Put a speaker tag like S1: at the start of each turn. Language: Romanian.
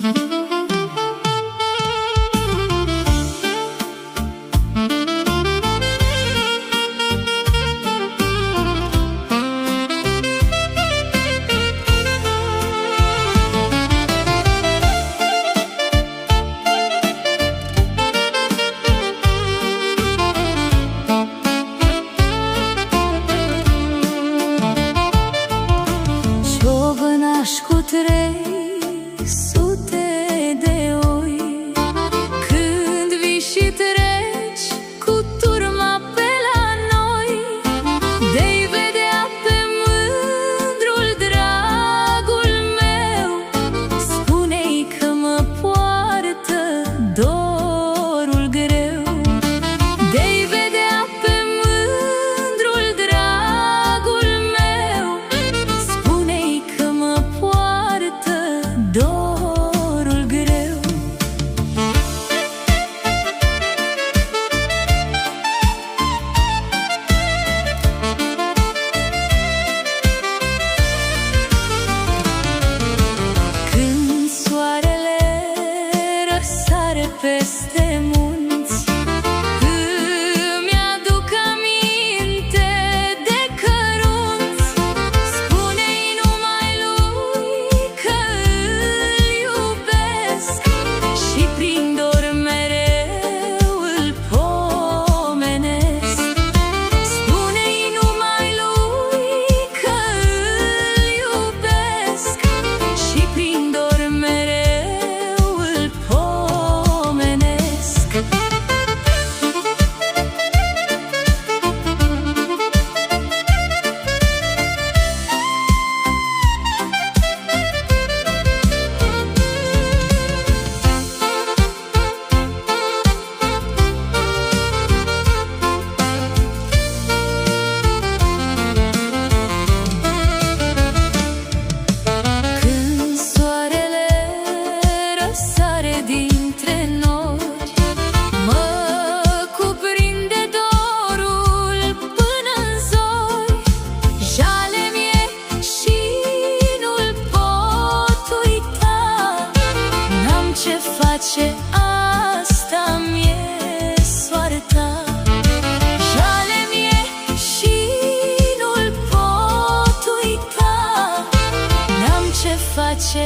S1: Ciobănaș cu 300 de oi, când vii și treci cu turma pe la noi, de-i vedea pe mândrul dragul meu, spune-i că mă poartă dorul greu. De-i vedea pe mândrul dragul meu, spune-i că mă poartă dorul greu. Când soarele răsare peste munți, îmi aduc aminte de cărunți, spune-i numai lui că îl iubesc și prin dor mereu îl pomenesc. Spune-i numai lui că îl iubesc și prin dor mereu îl pomenesc. Când soarele răsare dintre nori, mă cuprinde dorul până-n zori. Jale mie și nu-l pot uita, n-am ce face, asta mi-e soarta. Jale mie și nu-l pot uita, n-am ce face,